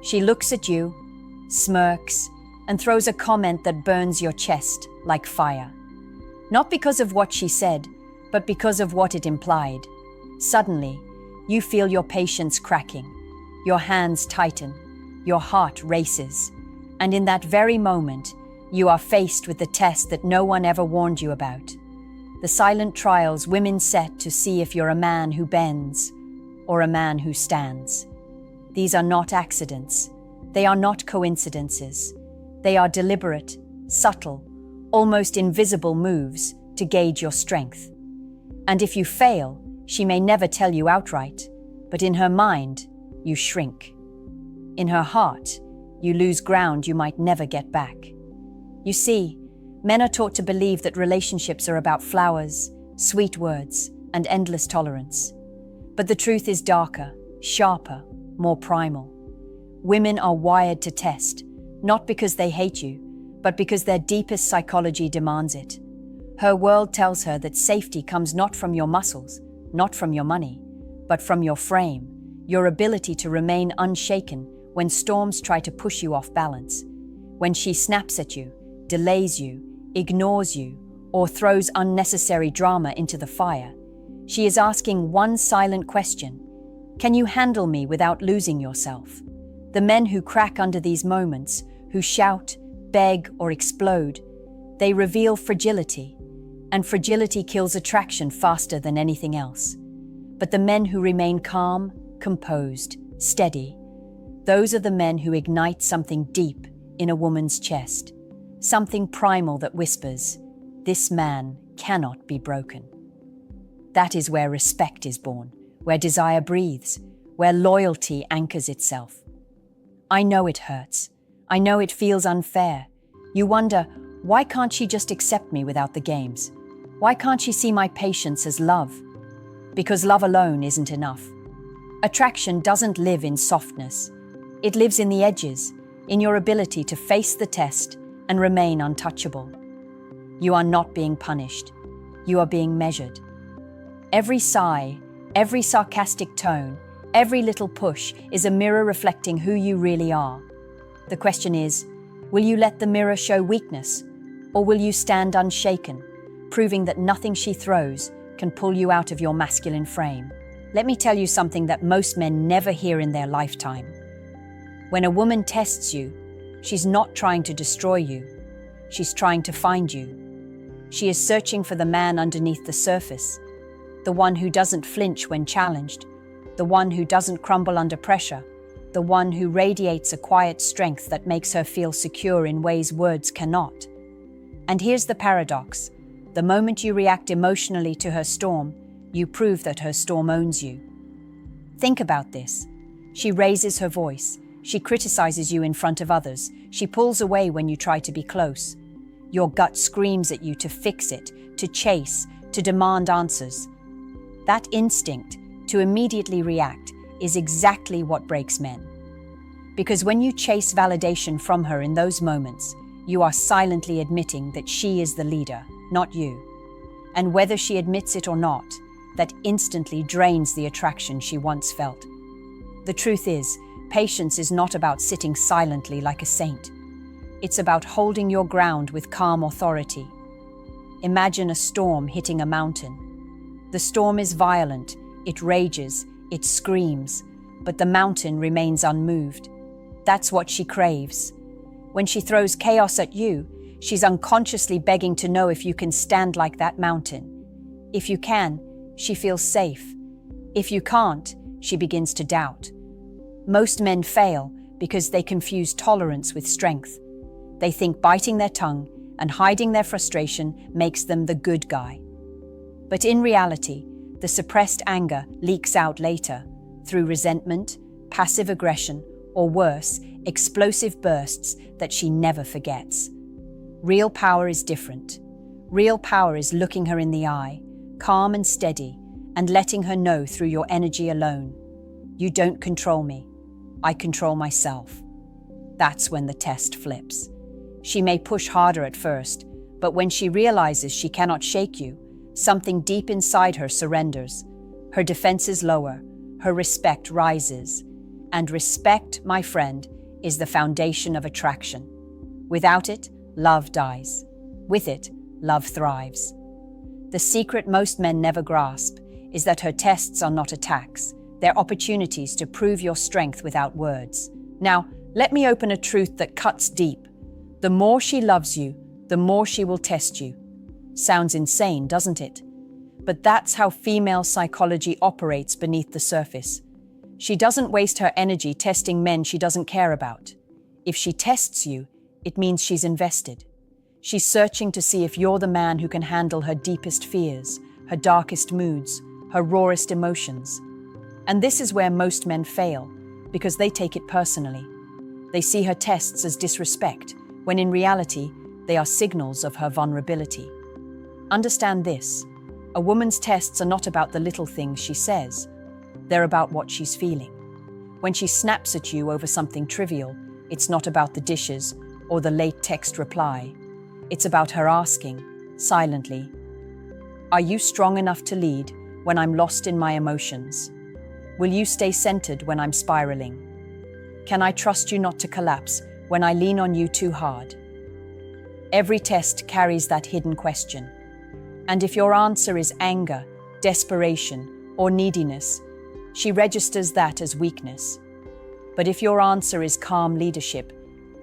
She looks at you, smirks, and throws a comment that burns your chest like fire. Not because of what she said, but because of what it implied. Suddenly, you feel your patience cracking, your hands tighten, your heart races, and in that very moment, you are faced with the test that no one ever warned you about. The silent trials women set to see if you're a man who bends or a man who stands. These are not accidents. They are not coincidences. They are deliberate, subtle, almost invisible moves to gauge your strength. And if you fail, she may never tell you outright, but in her mind, you shrink. In her heart, you lose ground you might never get back. You see, men are taught to believe that relationships are about flowers, sweet words, and endless tolerance. But the truth is darker, sharper, more primal. Women are wired to test, not because they hate you, but because their deepest psychology demands it. Her world tells her that safety comes not from your muscles, not from your money, but from your frame, your ability to remain unshaken when storms try to push you off balance. When she snaps at you, delays you, ignores you, or throws unnecessary drama into the fire, she is asking one silent question: can you handle me without losing yourself? The men who crack under these moments, who shout, beg, or explode, they reveal fragility, and fragility kills attraction faster than anything else. But the men who remain calm, composed, steady, those are the men who ignite something deep in a woman's chest, something primal that whispers, "This man cannot be broken." That is where respect is born, where desire breathes, where loyalty anchors itself. I know it hurts. I know it feels unfair. You wonder, why can't she just accept me without the games? Why can't she see my patience as love? Because love alone isn't enough. Attraction doesn't live in softness. It lives in the edges, in your ability to face the test and remain untouchable. You are not being punished. You are being measured. Every sigh, every sarcastic tone, every little push is a mirror reflecting who you really are. The question is, will you let the mirror show weakness, or will you stand unshaken, proving that nothing she throws can pull you out of your masculine frame? Let me tell you something that most men never hear in their lifetime. When a woman tests you, she's not trying to destroy you. She's trying to find you. She is searching for the man underneath the surface, the one who doesn't flinch when challenged, the one who doesn't crumble under pressure, the one who radiates a quiet strength that makes her feel secure in ways words cannot. And here's the paradox. The moment you react emotionally to her storm, you prove that her storm owns you. Think about this. She raises her voice. She criticizes you in front of others. She pulls away when you try to be close. Your gut screams at you to fix it, to chase, to demand answers. That instinct, to immediately react, is exactly what breaks men. Because when you chase validation from her in those moments, you are silently admitting that she is the leader, not you. And whether she admits it or not, that instantly drains the attraction she once felt. The truth is, patience is not about sitting silently like a saint. It's about holding your ground with calm authority. Imagine a storm hitting a mountain. The storm is violent, it rages, it screams, but the mountain remains unmoved. That's what she craves. When she throws chaos at you, she's unconsciously begging to know if you can stand like that mountain. If you can, she feels safe. If you can't, she begins to doubt. Most men fail because they confuse tolerance with strength. They think biting their tongue and hiding their frustration makes them the good guy. But in reality, the suppressed anger leaks out later through resentment, passive aggression, or worse, explosive bursts that she never forgets. Real power is different. Real power is looking her in the eye, calm and steady, and letting her know through your energy alone. You don't control me. I control myself. That's when the test flips. She may push harder at first, but when she realizes she cannot shake you, something deep inside her surrenders. Her defenses lower, her respect rises. And respect, my friend, is the foundation of attraction. Without it, love dies. With it, love thrives. The secret most men never grasp is that her tests are not attacks. They're opportunities to prove your strength without words. Now, let me open a truth that cuts deep. The more she loves you, the more she will test you. Sounds insane, doesn't it? But that's how female psychology operates beneath the surface. She doesn't waste her energy testing men she doesn't care about. If she tests you, it means she's invested. She's searching to see if you're the man who can handle her deepest fears, her darkest moods, her rawest emotions. And this is where most men fail, because they take it personally. They see her tests as disrespect, when in reality, they are signals of her vulnerability. Understand this: a woman's tests are not about the little things she says. They're about what she's feeling. When she snaps at you over something trivial, it's not about the dishes or the late text reply. It's about her asking, silently, "Are you strong enough to lead when I'm lost in my emotions? Will you stay centered when I'm spiraling? Can I trust you not to collapse when I lean on you too hard?" Every test carries that hidden question. And if your answer is anger, desperation, or neediness, she registers that as weakness. But if your answer is calm leadership,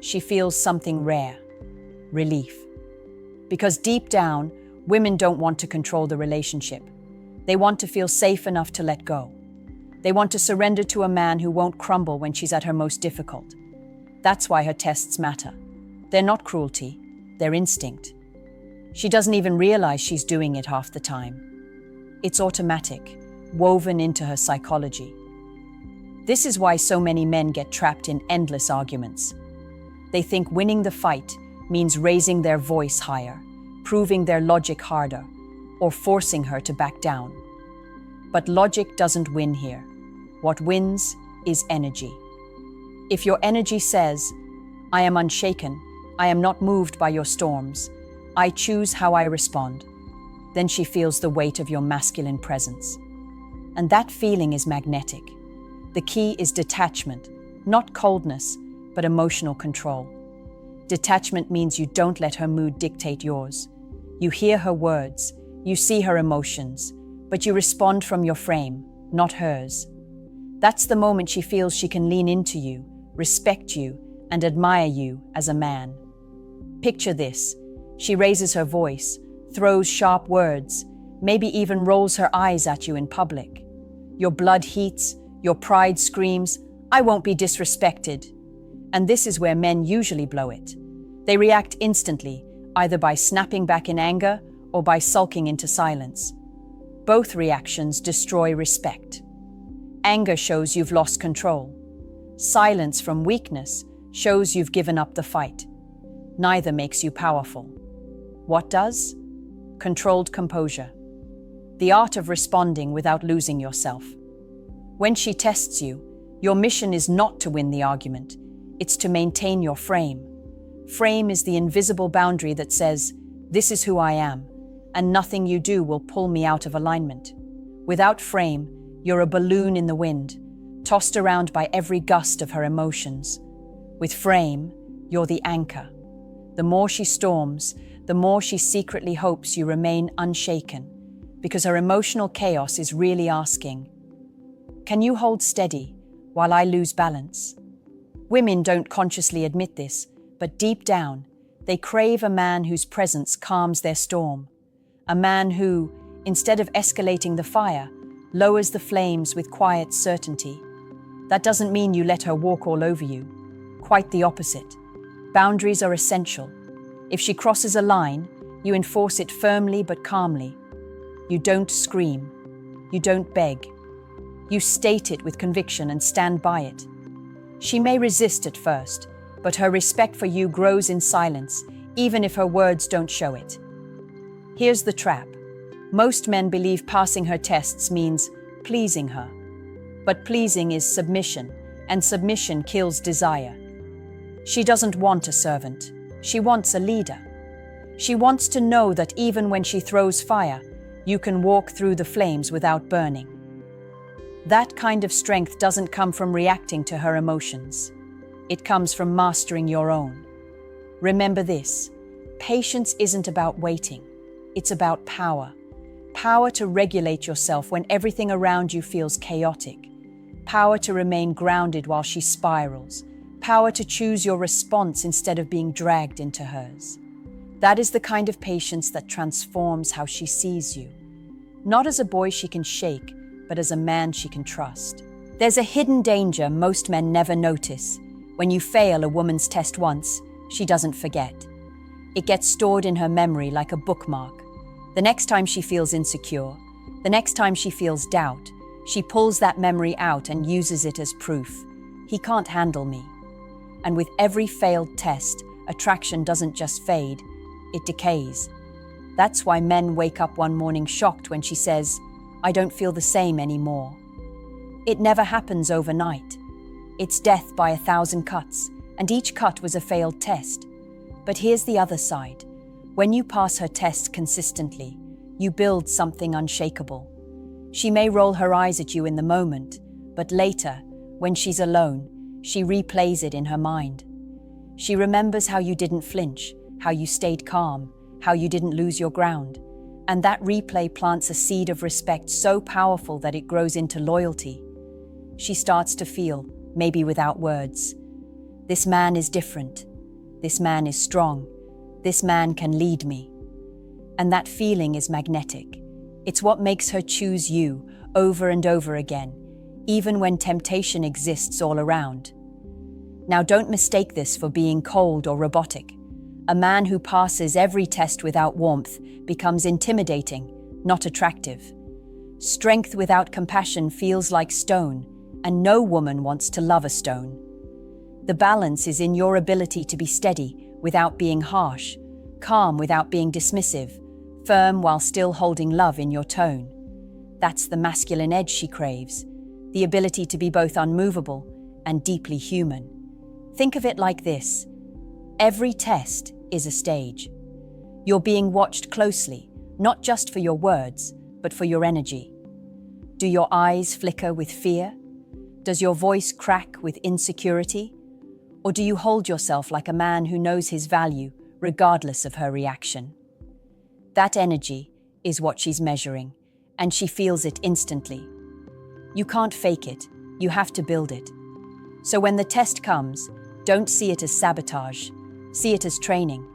she feels something rare: relief. Because deep down, women don't want to control the relationship. They want to feel safe enough to let go. They want to surrender to a man who won't crumble when she's at her most difficult. That's why her tests matter. They're not cruelty, they're instinct. She doesn't even realize she's doing it half the time. It's automatic, woven into her psychology. This is why so many men get trapped in endless arguments. They think winning the fight means raising their voice higher, proving their logic harder, or forcing her to back down. But logic doesn't win here. What wins is energy. If your energy says, "I am unshaken, I am not moved by your storms, I choose how I respond," then she feels the weight of your masculine presence. And that feeling is magnetic. The key is detachment, not coldness, but emotional control. Detachment means you don't let her mood dictate yours. You hear her words, you see her emotions, but you respond from your frame, not hers. That's the moment she feels she can lean into you, respect you, and admire you as a man. Picture this: she raises her voice, throws sharp words, maybe even rolls her eyes at you in public. Your blood heats, your pride screams, "I won't be disrespected." And this is where men usually blow it. They react instantly, either by snapping back in anger or by sulking into silence. Both reactions destroy respect. Anger shows you've lost control. Silence from weakness shows you've given up the fight. Neither makes you powerful. What does? Controlled composure. The art of responding without losing yourself. When she tests you, your mission is not to win the argument. It's to maintain your frame. Frame is the invisible boundary that says, "This is who I am, and nothing you do will pull me out of alignment." Without frame, you're a balloon in the wind, tossed around by every gust of her emotions. With frame, you're the anchor. The more she storms, the more she secretly hopes you remain unshaken, because her emotional chaos is really asking, "Can you hold steady while I lose balance?" Women don't consciously admit this, but deep down, they crave a man whose presence calms their storm. A man who, instead of escalating the fire, lowers the flames with quiet certainty. That doesn't mean you let her walk all over you. Quite the opposite. Boundaries are essential. If she crosses a line, you enforce it firmly but calmly. You don't scream. You don't beg. You state it with conviction and stand by it. She may resist at first, but her respect for you grows in silence, even if her words don't show it. Here's the trap. Most men believe passing her tests means pleasing her. But pleasing is submission, and submission kills desire. She doesn't want a servant. She wants a leader. She wants to know that even when she throws fire, you can walk through the flames without burning. That kind of strength doesn't come from reacting to her emotions. It comes from mastering your own. Remember this: patience isn't about waiting. It's about power. Power to regulate yourself when everything around you feels chaotic. Power to remain grounded while she spirals. Power to choose your response instead of being dragged into hers. That is the kind of patience that transforms how she sees you. Not as a boy she can shake, but as a man she can trust. There's a hidden danger most men never notice. When you fail a woman's test once, she doesn't forget. It gets stored in her memory like a bookmark. The next time she feels insecure, the next time she feels doubt, she pulls that memory out and uses it as proof. He can't handle me. And with every failed test, attraction doesn't just fade, it decays. That's why men wake up one morning shocked when she says, "I don't feel the same anymore." It never happens overnight. It's death by 1,000 cuts, and each cut was a failed test. But here's the other side. When you pass her tests consistently, you build something unshakable. She may roll her eyes at you in the moment, but later, when she's alone, she replays it in her mind. She remembers how you didn't flinch, how you stayed calm, how you didn't lose your ground. And that replay plants a seed of respect so powerful that it grows into loyalty. She starts to feel, maybe without words, this man is different. This man is strong. This man can lead me. And that feeling is magnetic. It's what makes her choose you over and over again, even when temptation exists all around. Now, don't mistake this for being cold or robotic. A man who passes every test without warmth becomes intimidating, not attractive. Strength without compassion feels like stone, and no woman wants to love a stone. The balance is in your ability to be steady without being harsh, calm without being dismissive, firm while still holding love in your tone. That's the masculine edge she craves, the ability to be both unmovable and deeply human. Think of it like this: every test is a stage. You're being watched closely, not just for your words, but for your energy. Do your eyes flicker with fear? Does your voice crack with insecurity? Or do you hold yourself like a man who knows his value, regardless of her reaction? That energy is what she's measuring, and she feels it instantly. You can't fake it, you have to build it. So when the test comes, don't see it as sabotage, see it as training.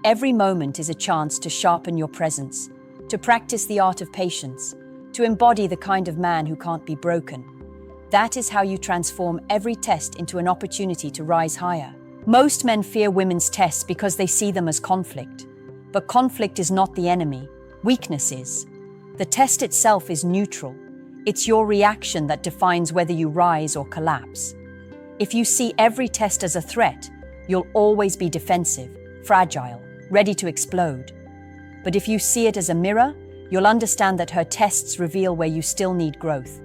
Every moment is a chance to sharpen your presence, to practice the art of patience, to embody the kind of man who can't be broken. That is how you transform every test into an opportunity to rise higher. Most men fear women's tests because they see them as conflict. But conflict is not the enemy, weakness is. The test itself is neutral. It's your reaction that defines whether you rise or collapse. If you see every test as a threat, you'll always be defensive, fragile, ready to explode. But if you see it as a mirror, you'll understand that her tests reveal where you still need growth.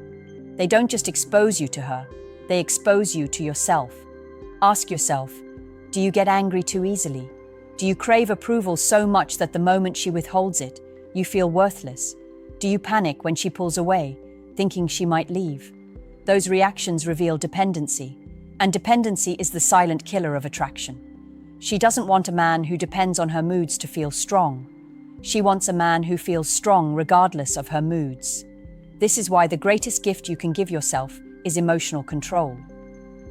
They don't just expose you to her, they expose you to yourself. Ask yourself, do you get angry too easily? Do you crave approval so much that the moment she withholds it, you feel worthless? Do you panic when she pulls away, thinking she might leave? Those reactions reveal dependency, and dependency is the silent killer of attraction. She doesn't want a man who depends on her moods to feel strong. She wants a man who feels strong regardless of her moods. This is why the greatest gift you can give yourself is emotional control.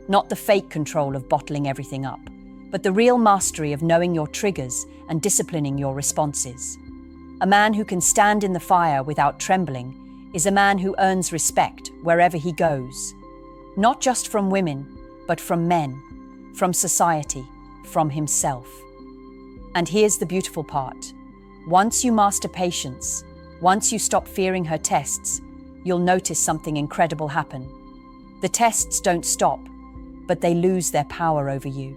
Not the fake control of bottling everything up, but the real mastery of knowing your triggers and disciplining your responses. A man who can stand in the fire without trembling is a man who earns respect wherever he goes. Not just from women, but from men, from society, from himself. And here's the beautiful part. Once you master patience, once you stop fearing her tests, you'll notice something incredible happen. The tests don't stop, but they lose their power over you.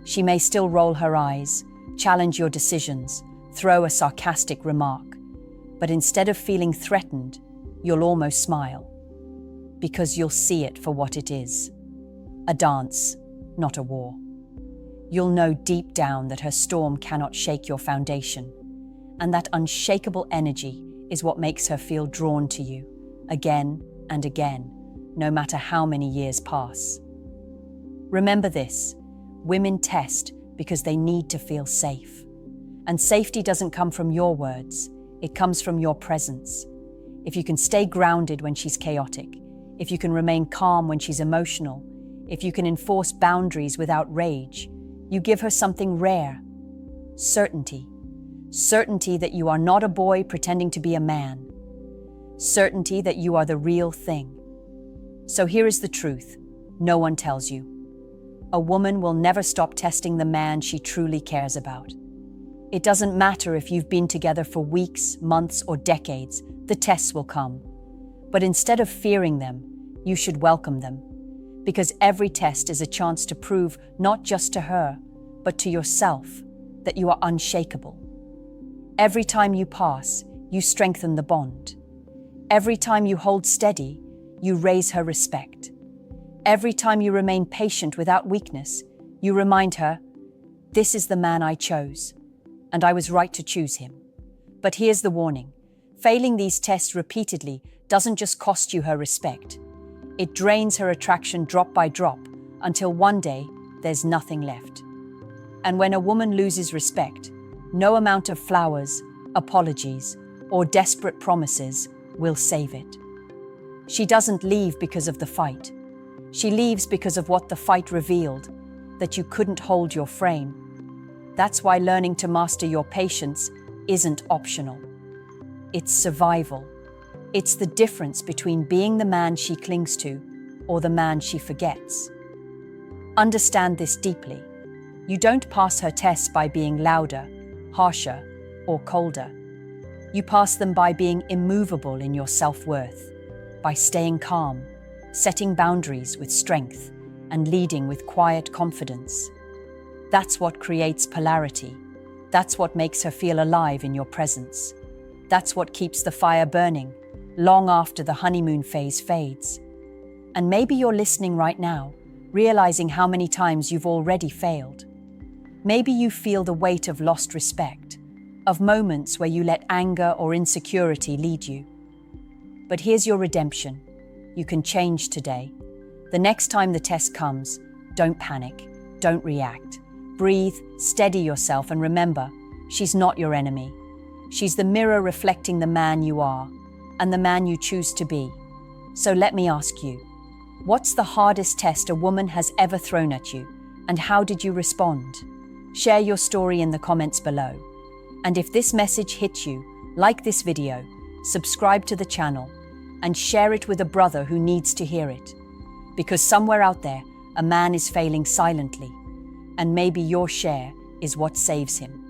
She may still roll her eyes, challenge your decisions, throw a sarcastic remark, but instead of feeling threatened, you'll almost smile, because you'll see it for what it is. A dance, not a war. You'll know deep down that her storm cannot shake your foundation, and that unshakable energy is what makes her feel drawn to you, again and again, no matter how many years pass. Remember this: women test because they need to feel safe. And safety doesn't come from your words, it comes from your presence. If you can stay grounded when she's chaotic, if you can remain calm when she's emotional, if you can enforce boundaries without rage, you give her something rare: certainty. Certainty that you are not a boy pretending to be a man. Certainty that you are the real thing. So here is the truth no one tells you. A woman will never stop testing the man she truly cares about. It doesn't matter if you've been together for weeks, months, or decades, the tests will come. But instead of fearing them, you should welcome them. Because every test is a chance to prove, not just to her, but to yourself, that you are unshakable. Every time you pass, you strengthen the bond. Every time you hold steady, you raise her respect. Every time you remain patient without weakness, you remind her, this is the man I chose, and I was right to choose him. But here's the warning: failing these tests repeatedly doesn't just cost you her respect. It drains her attraction drop by drop until one day there's nothing left. And when a woman loses respect, no amount of flowers, apologies, or desperate promises will save it. She doesn't leave because of the fight. She leaves because of what the fight revealed, that you couldn't hold your frame. That's why learning to master your patience isn't optional. It's survival. It's the difference between being the man she clings to or the man she forgets. Understand this deeply. You don't pass her tests by being louder, harsher, or colder. You pass them by being immovable in your self-worth, by staying calm, setting boundaries with strength, and leading with quiet confidence. That's what creates polarity. That's what makes her feel alive in your presence. That's what keeps the fire burning, long after the honeymoon phase fades. And maybe you're listening right now, realizing how many times you've already failed. Maybe you feel the weight of lost respect, of moments where you let anger or insecurity lead you. But here's your redemption. You can change today. The next time the test comes, don't panic, don't react. Breathe, steady yourself, and remember, she's not your enemy. She's the mirror reflecting the man you are and the man you choose to be. So let me ask you, what's the hardest test a woman has ever thrown at you, and how did you respond? Share your story in the comments below. And if this message hit you, like this video, subscribe to the channel, and share it with a brother who needs to hear it. Because somewhere out there, a man is failing silently, and maybe your share is what saves him.